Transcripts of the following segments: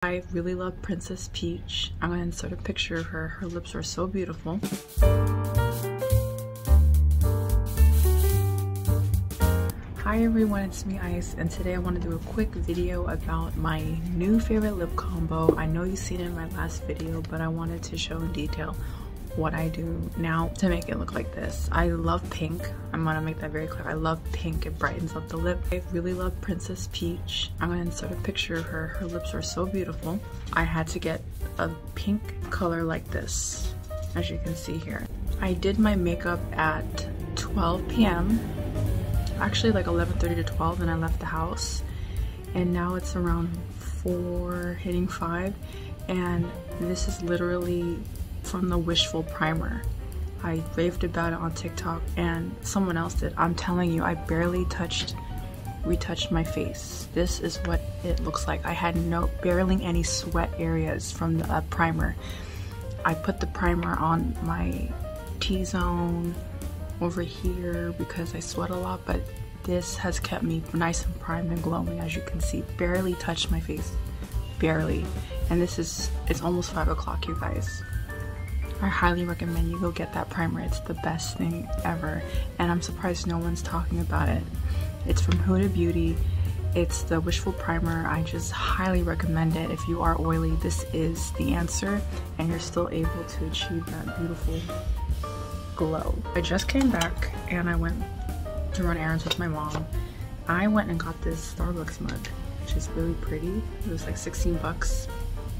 I really love Princess Peach. I'm going to insert a picture of her. Her lips are so beautiful. Hi everyone, it's me Ice, and today I want to do a quick video about my new favorite lip combo. I know you've seen it in my last video, but I wanted to show in detail what I do now to make it look like this. I love pink. I'm gonna make that very clear. I love pink. It brightens up the lip. I really love Princess Peach. I'm gonna insert a picture of her. Her lips are so beautiful. I had to get a pink color like this, as you can see here. I did my makeup at 12 p.m. actually like 11:30 to 12, and I left the house, and now it's around 4 hitting 5, and this is literally from the Wishful primer. I raved about it on TikTok and someone else did. I'm telling you, I barely retouched my face. This is what it looks like. I had barely any sweat areas from the primer. I put the primer on my T-zone over here because I sweat a lot, but this has kept me nice and primed and glowing. As you can see, barely touched my face, barely. And it's almost 5 o'clock, you guys. I highly recommend you go get that primer. It's the best thing ever, and I'm surprised no one's talking about it. It's from Huda Beauty. It's the Wishful primer. I just highly recommend it. If you are oily, this is the answer, and you're still able to achieve that beautiful glow. I just came back and I went to run errands with my mom. I went and got this Starbucks mug, which is really pretty. It was like 16 bucks.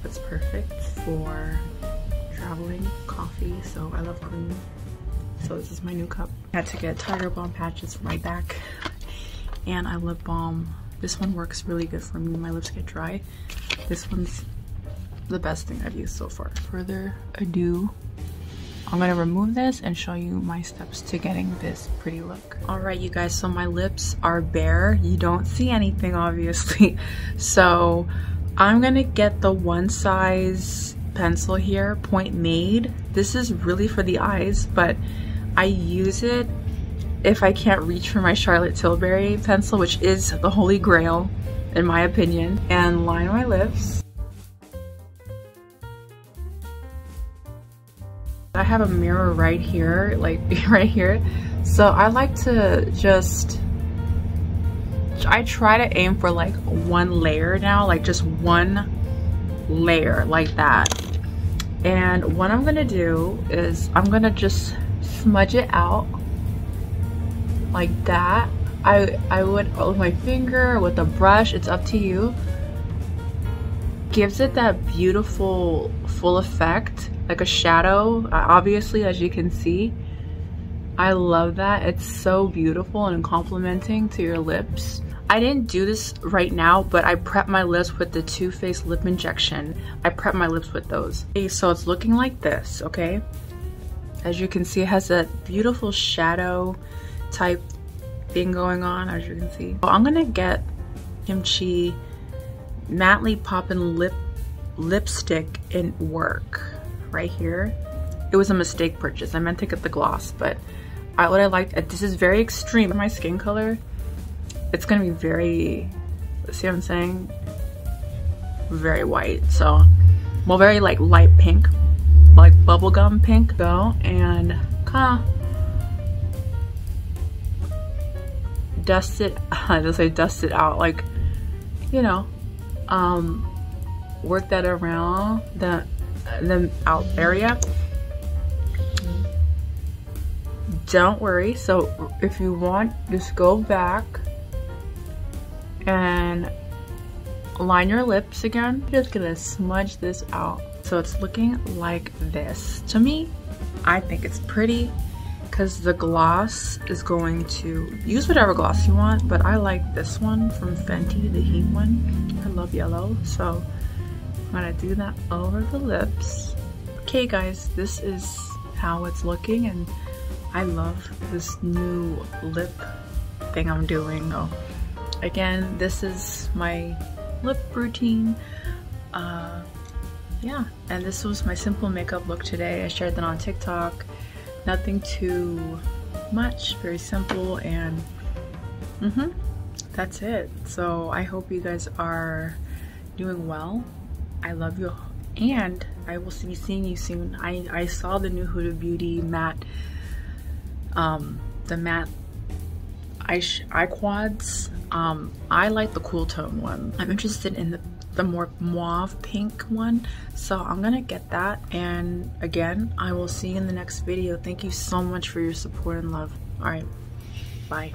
It's perfect for traveling coffee, so I love cream. So this is my new cup. I had to get Tiger Balm patches for my back, and I lip balm. This one works really good for me when my lips get dry. This one's the best thing I've used so far. Further ado, I'm gonna remove this and show you my steps to getting this pretty look. Alright you guys, so my lips are bare. You don't see anything obviously. So I'm gonna get the one size pencil here, Point Made. This is really for the eyes, but I use it if I can't reach for my Charlotte Tilbury pencil, which is the holy grail in my opinion, and line my lips. I have a mirror right here, like right here, so I like to I try to aim for like one layer now, like just one layer like that. And what I'm gonna do is I'm gonna just smudge it out like that. I would with my finger, with a brush, it's up to you. Gives it that beautiful full effect, like a shadow, obviously, as you can see. I love that. It's so beautiful and complimenting to your lips. I didn't do this right now, but I prepped my lips with the Too Faced lip injection. I prepped my lips with those. Okay, so it's looking like this, okay? As you can see, it has that beautiful shadow type thing going on, as you can see. So I'm gonna get Kimchi Mattely Poppin' lipstick in Work right here. It was a mistake purchase. I meant to get the gloss, but what I liked, this is very extreme. My skin color, it's gonna be very, see what I'm saying? Very white, so, well, very like light pink, like bubblegum pink though, and kinda dust it, I just say dust it out, like, you know, work that around the out area. Don't worry, so if you want, just go back and line your lips again. I'm just gonna smudge this out. So it's looking like this. To me, I think it's pretty because the gloss is going to, use whatever gloss you want, but I like this one from Fenty, the Heat one. I love yellow, so I'm gonna do that over the lips. Okay guys, this is how it's looking, and I love this new lip thing I'm doing. Oh, again, this is my lip routine. Yeah, and this was my simple makeup look today. I shared that on TikTok. Nothing too much, very simple, and that's it. So I hope you guys are doing well. I love you, and I will be seeing you soon. I saw the new Huda Beauty matte, the matte eye quads. I like the cool tone one. I'm interested in the more mauve pink one, so I'm gonna get that. And again, I will see you in the next video. Thank you so much for your support and love. All right, bye.